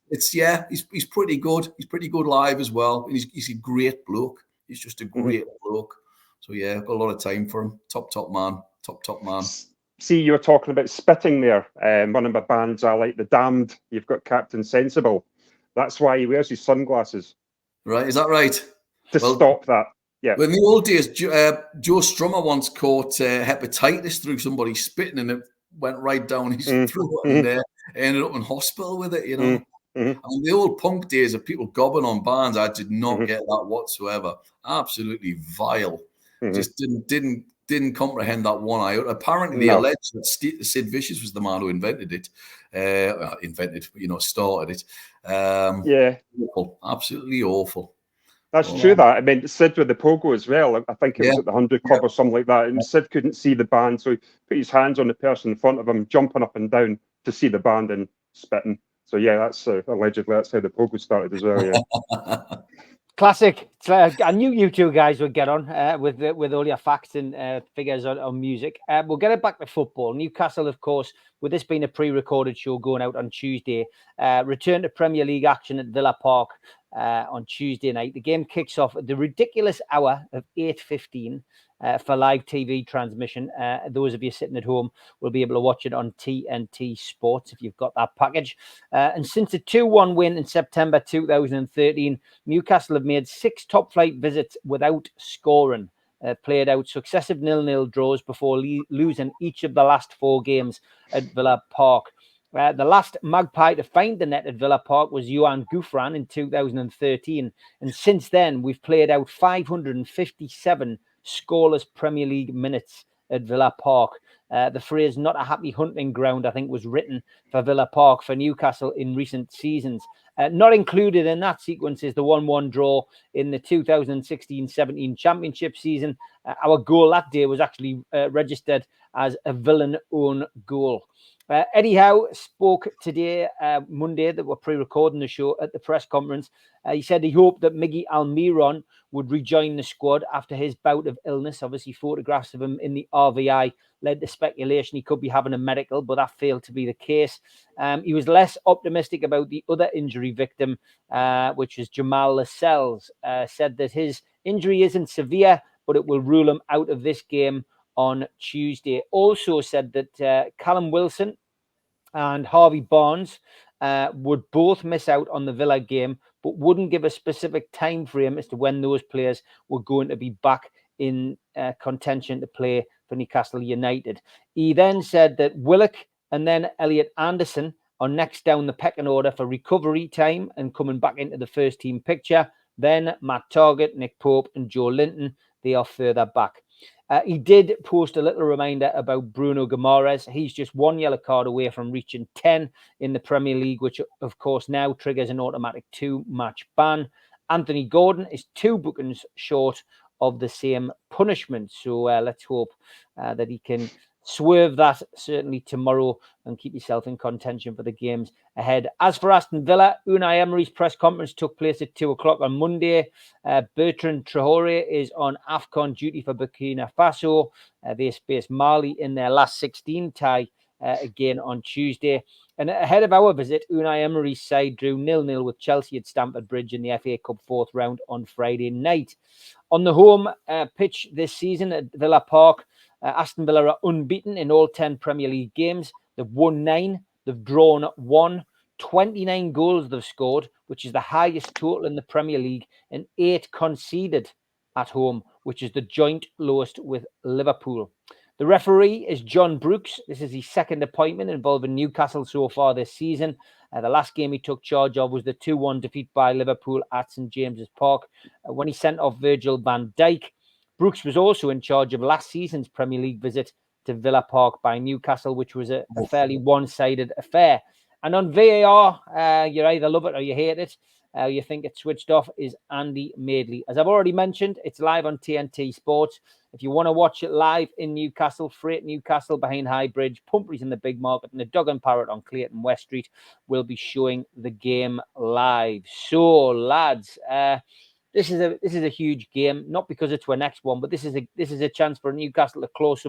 he's pretty good. He's pretty good live as well. And he's a great bloke. He's just a great bloke. So yeah, I've got a lot of time for him. Top man. See, you were talking about spitting there. One of my bands I like, The Damned. You've got Captain Sensible. That's why he wears his sunglasses. Right, is that right? To stop that. Yeah. Well, in the old days, Joe Strummer once caught hepatitis through somebody spitting, and it went right down his throat, and ended up in hospital with it, you know. I mean, the old punk days of people gobbing on bands, I did not get that whatsoever. Absolutely vile. Just didn't didn't comprehend that one iota. Apparently, they alleged that Sid Vicious was the man who invented it. Started it. Yeah. Awful. Absolutely awful. That's true. That I mean, Sid with the pogo as well. I think it was at the 100 Club or something like that. And Sid couldn't see the band, so he put his hands on the person in front of him, jumping up and down to see the band and spitting. So yeah, that's allegedly that's how the pogo started as well. Yeah. Classic. I knew you two guys would get on with all your facts and figures on music. We'll get it back to football. Newcastle, of course, with this being a pre-recorded show going out on Tuesday, return to Premier League action at Villa Park on Tuesday night. The game kicks off at the ridiculous hour of 8:15 for live TV transmission. Those of you sitting at home will be able to watch it on TNT Sports if you've got that package. And since a 2-1 win in September 2013, Newcastle have made 6 top-flight visits without scoring. Played out successive 0-0 draws before losing each of the last 4 games at Villa Park. The last Magpie to find the net at Villa Park was Johan Gouffran in 2013. And since then, we've played out 557 scoreless Premier League minutes at Villa Park. The phrase "not a happy hunting ground," I think, was written for Villa Park for Newcastle in recent seasons. Not included in that sequence is the 1-1 draw in the 2016-17 Championship season. Our goal that day was actually registered as a villain-own goal. Eddie Howe spoke today, Monday, that we're pre-recording the show, at the press conference. He said he hoped that Miggy Almiron would rejoin the squad after his bout of illness. Obviously, photographs of him in the RVI led to speculation he could be having a medical, but that failed to be the case. He was less optimistic about the other injury victim, which was Jamal Lascelles. Said that his injury isn't severe, but it will rule him out of this game on Tuesday. Also said that Callum Wilson and Harvey Barnes would both miss out on the Villa game, but wouldn't give a specific time frame as to when those players were going to be back in contention to play for Newcastle United. He then said that Willock and then Elliot Anderson are next down the pecking order for recovery time and coming back into the first team picture. Then Matt Targett, Nick Pope and Joe Linton, they are further back. He did post a little reminder about Bruno Guimaraes. He's just 1 yellow card away from reaching 10 in the Premier League, which of course now triggers an automatic 2-match ban. Anthony Gordon is 2 bookings short of the same punishment. So let's hope that he can swerve that certainly tomorrow and keep yourself in contention for the games ahead. As for Aston Villa, Unai Emery's press conference took place at 2:00 on Monday. Bertrand Traoré is on AFCON duty for Burkina Faso. They faced Mali in their last 16 tie again on Tuesday. And ahead of our visit, Unai Emery's side drew 0-0 with Chelsea at Stamford Bridge in the FA Cup 4th round on Friday night. On the home pitch this season at Villa Park, Aston Villa are unbeaten in all 10 Premier League games. They've won 9, they've drawn 1, 29 goals they've scored, which is the highest total in the Premier League, and 8 conceded at home, which is the joint lowest with Liverpool. The referee is John Brooks. This is his second appointment involving Newcastle so far this season. The last game he took charge of was the 2-1 defeat by Liverpool at St James's Park when he sent off Virgil van Dijk. Brooks was also in charge of last season's Premier League visit to Villa Park by Newcastle, which was a fairly one-sided affair. And on VAR, you either love it or you hate it. You think it's switched off, is Andy Madeley. As I've already mentioned, it's live on TNT Sports. If you want to watch it live in Newcastle, Freight Newcastle behind High Bridge, Pumphrey's in the Big Market, and the Dog and Parrot on Clayton West Street will be showing the game live. So, lads, this is a huge game, not because it's our next one, but this is a chance for Newcastle to close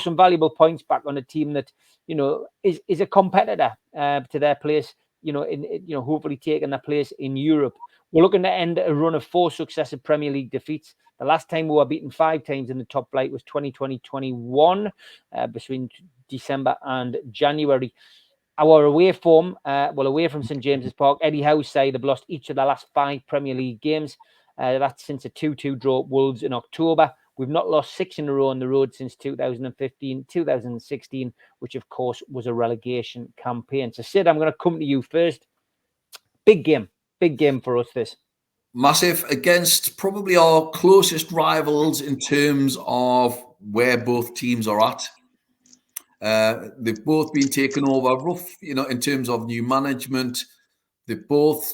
some valuable points back on a team that, you know, is a competitor to their place, you know, hopefully taking their place in Europe. We're looking to end a run of 4 successive Premier League defeats. The last time we were beaten 5 times in the top flight was 2020-21 between December and January. Our away form, away from St James's Park, Eddie Howe's side have lost each of the last 5 Premier League games. That's since a 2-2 draw at Wolves in October. We've not lost 6 in a row on the road since 2015, 2016, which of course was a relegation campaign. So Sid, I'm going to come to you first. Big game for us this. Massive, against probably our closest rivals in terms of where both teams are at. They've both been taken over rough, in terms of new management. They've both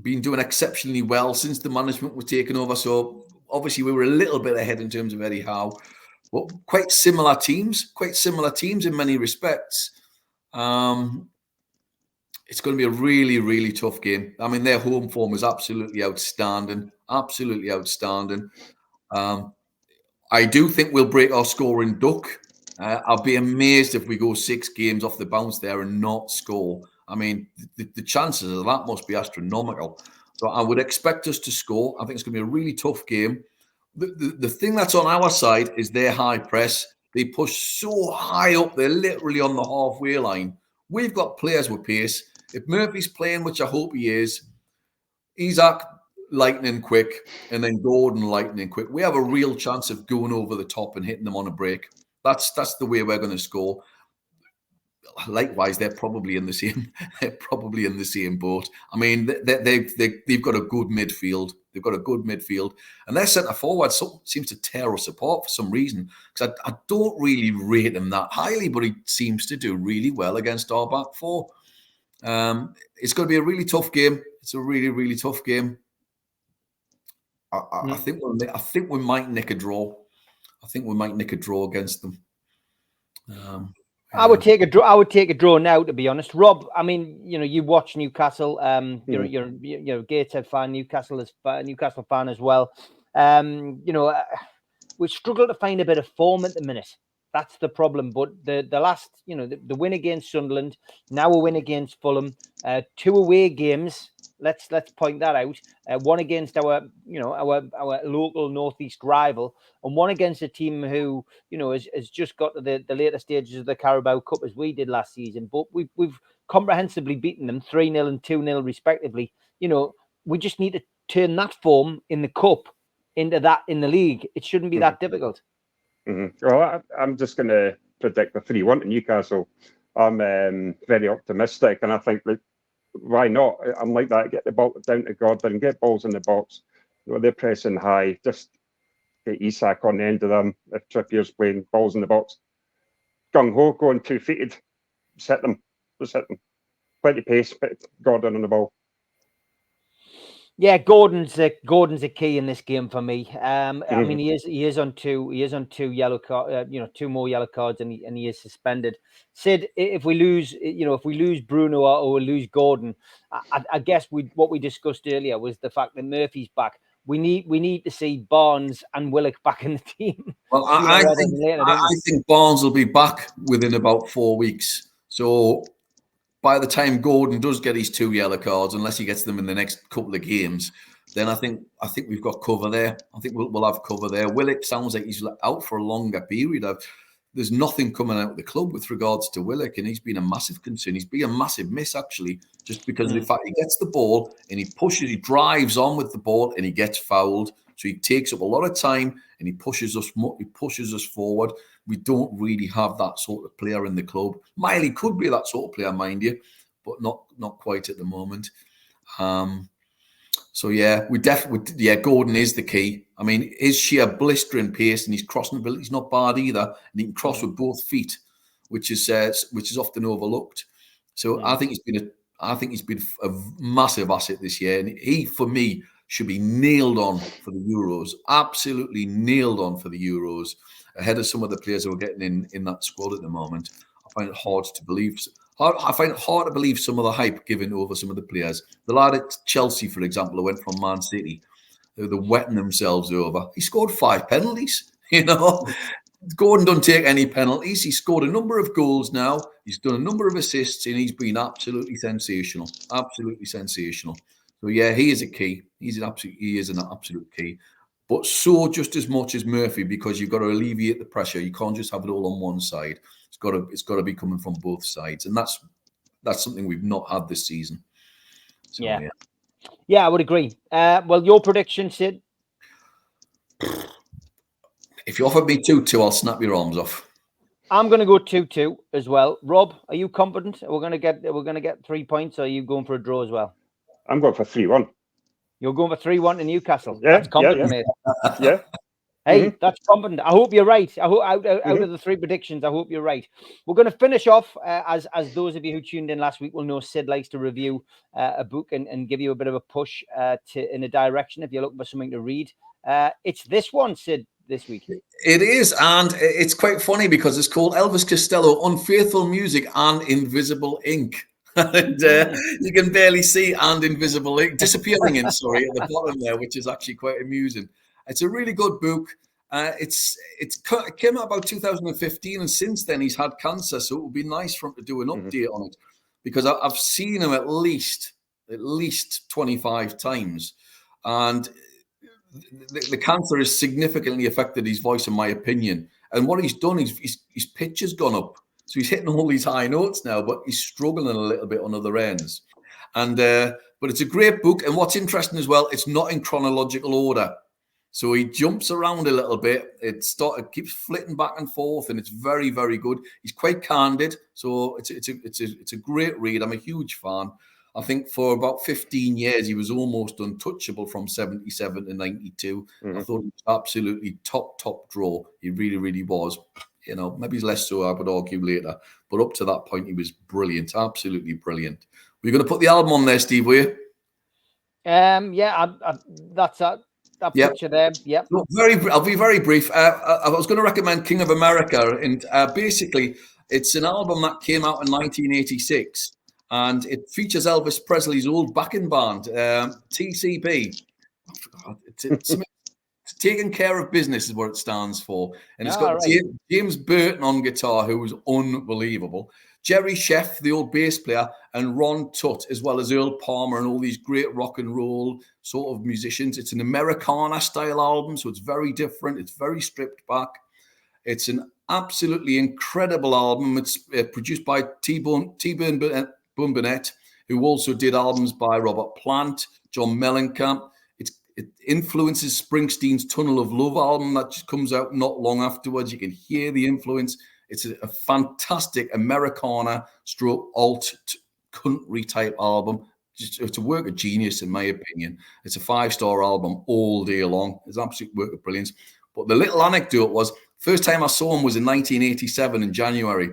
been doing exceptionally well since the management was taken over. So obviously we were a little bit ahead in terms of Eddie Howe, but quite similar teams in many respects. It's going to be a really, really tough game. I mean, their home form is absolutely outstanding. Absolutely outstanding. I do think we'll break our scoring duck. I'll be amazed if we go 6 games off the bounce there and not score. I mean, the chances of that must be astronomical. So I would expect us to score. I think it's going to be a really tough game. The thing that's on our side is their high press. They push so high up. They're literally on the halfway line. We've got players with pace. If Murphy's playing, which I hope he is, Isaac lightning quick, and then Gordon lightning quick, we have a real chance of going over the top and hitting them on a break. That's the way we're going to score. Likewise, they're probably in the same boat. I mean, they've got a good midfield. They've got a good midfield, and their centre forward seems to tear us apart for some reason. Because I don't really rate him that highly, but he seems to do really well against our back four. It's going to be a really tough game. It's a really, really tough game. I think we might nick a draw. I think we might nick a draw against them. I would take a draw. I would take a draw now, to be honest. Rob, I mean, you watch Newcastle. You're a Gateshead fan. Newcastle fan as well. We struggle to find a bit of form at the minute. That's the problem. But the last, the win against Sunderland, now a win against Fulham, 2 away games. Let's point that out. One against our local northeast rival, and one against a team who has just got to the later stages of the Carabao Cup as we did last season. But we've comprehensively beaten them 3-0 and 2-0 respectively. We just need to turn that form in the cup into that in the league. It shouldn't be that difficult. Mm-hmm. Well, I'm just going to predict a 3-1 to Newcastle. I'm very optimistic, and I think that. Why not? I'm like that. Get the ball down to Gordon, get balls in the box. They're pressing high. Just get Isak on the end of them. If Trippier's playing balls in the box, gung ho, going 2-feeted. Just hit them. Plenty pace, but Gordon on the ball. Yeah, Gordon's a key in this game for me. I mean, he is on 2 yellow card, 2 more yellow cards, and he is suspended. Sid, if we lose Bruno or we lose Gordon, I guess what we discussed earlier was the fact that Murphy's back. We need to see Barnes and Willock back in the team. Well, I think Barnes will be back within about 4 weeks. So by the time Gordon does get his 2 yellow cards, unless he gets them in the next couple of games, then I think we've got cover there. I think we'll have cover there. Willock sounds like he's out for a longer period. There's nothing coming out of the club with regards to Willock, and he's been a massive concern. He's been a massive miss, actually, just because of the fact he gets the ball and he drives on with the ball and he gets fouled. So he takes up a lot of time and he pushes us forward. We don't really have that sort of player in the club. Miley could be that sort of player, mind you, but not quite at the moment. So yeah, Gordon is the key. I mean, his sheer blistering pace and his crossing ability is not bad either, and he can cross with both feet, which is often overlooked. So I think he's been a massive asset this year, and he, for me, should be nailed on for the Euros. Absolutely nailed on for the Euros, ahead of some of the players who are getting in that squad at the moment. I find it hard to believe. I find it hard to believe some of the hype given over some of the players. The lad at Chelsea, for example, who went from Man City, they're wetting themselves over. He scored 5 penalties, Gordon doesn't take any penalties. He's scored a number of goals now. He's done a number of assists, and he's been absolutely sensational. Absolutely sensational. So yeah, he is a key. He is an absolute key. But so just as much as Murphy, because you've got to alleviate the pressure. You can't just have it all on one side. It's got to be coming from both sides, and that's something we've not had this season. So, yeah, I would agree. Well, your prediction, Sid? If you offered me 2-2, I'll snap your arms off. I'm going to go 2-2 as well. Rob, are you confident we're going to get 3 points, or are you going for a draw as well? I'm going for 3-1. You're going for 3-1 to Newcastle. Yeah, that's confident, mate. Yeah. Hey, that's confident. I hope you're right. I hope out of the three predictions, I hope you're right. We're going to finish off as those of you who tuned in last week will know. Sid likes to review a book and give you a bit of a push in a direction if you're looking for something to read. It's this one, Sid, this week. It is, and it's quite funny because it's called Elvis Costello: Unfaithful Music and Invisible Ink. And you can barely see "and invisible ink" disappearing in, sorry, at the bottom there, which is actually quite amusing. It's a really good book. It came out about 2015, and since then he's had cancer, so it would be nice for him to do an update on it, because I've seen him at least 25 times, and the cancer has significantly affected his voice, in my opinion. And what he's done is his pitch has gone up. So he's hitting all these high notes now, but he's struggling a little bit on other ends. And but it's a great book. And what's interesting as well, it's not in chronological order. So he jumps around a little bit. It keeps flitting back and forth, and it's very, very good. He's quite candid, so it's a great read. I'm a huge fan. I think for about 15 years, he was almost untouchable from 77 to 92. I thought he was absolutely top draw. He really, really was. You know, maybe he's less so, I would argue later. But up to that point, he was brilliant, absolutely brilliant. We're going to put the album on there, Steve, were you? Yeah, that's that picture there. Yep. No, I'll be very brief. I was going to recommend King of America. And basically, it's an album that came out in 1986. And it features Elvis Presley's old backing band, TCB. It's Taking Care of Business is what it stands for. And it's got James Burton on guitar, who was unbelievable. Jerry Sheff, the old bass player, and Ron Tutt, as well as Earl Palmer and all these great rock and roll sort of musicians. It's an Americana-style album, so it's very different. It's very stripped back. It's an absolutely incredible album. It's produced by T-Bone Burnett, who also did albums by Robert Plant, John Mellencamp. It influences Springsteen's Tunnel of Love album that just comes out not long afterwards. You can hear the influence. It's a fantastic Americana stroke alt country type album. It's a work of genius, in my opinion. It's a 5-star album all day long. It's an absolute work of brilliance. But the little anecdote was, first time I saw him was in 1987 in January.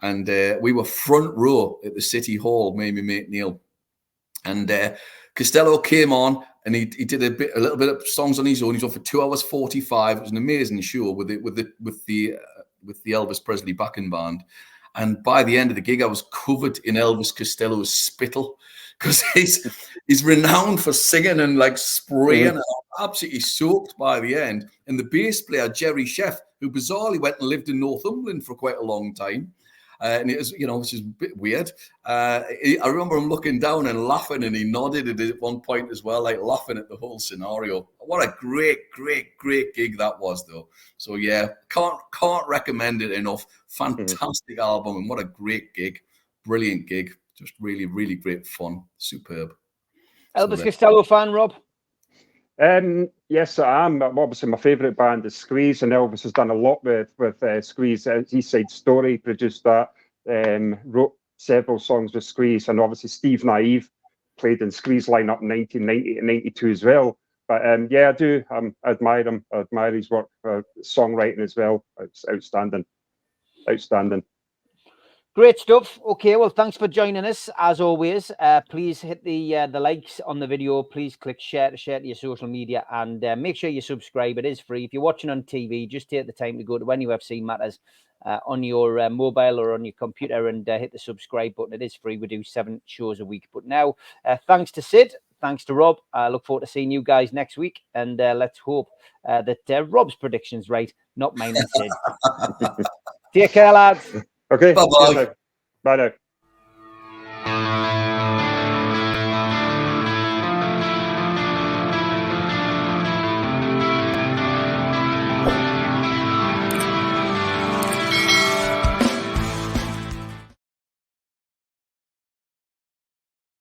And we were front row at the City Hall, me and my mate Neil. And Costello came on, and he did a little bit of songs on his own. He's on for 2 hours 45. It was an amazing show with the Elvis Presley backing band. And by the end of the gig, I was covered in Elvis Costello's spittle, because he's renowned for singing and like spraying. And I'm absolutely soaked by the end. And the bass player Jerry Sheff, who bizarrely went and lived in Northumberland for quite a long time. And it was, which is a bit weird. I remember him looking down and laughing, and he nodded at one point as well, like laughing at the whole scenario. What a great gig that was, though. So yeah, can't recommend it enough. Fantastic album, and what a great gig, brilliant gig, just really, really great fun, superb. Elvis Costello fan, Rob? Yes, I am. Obviously, my favourite band is Squeeze, and Elvis has done a lot with Squeeze. East Side Story produced that, wrote several songs with Squeeze, and obviously Steve Naive played in Squeeze lineup in 1990 and 92 as well. But yeah, I do. I admire him. I admire his work for songwriting as well. It's outstanding. Great stuff. Okay, well, thanks for joining us as always. Please hit the likes on the video. Please click share to your social media, and make sure you subscribe. It is free. If you're watching on TV, just take the time to go to NUFC Matters on your mobile or on your computer and hit the subscribe button. It is free. We do 7 shows a week. But now, thanks to Sid, thanks to Rob. I look forward to seeing you guys next week, and let's hope that Rob's prediction's right, not mine and Sid. Take care, lads. Okay. Bye-bye. Bye now.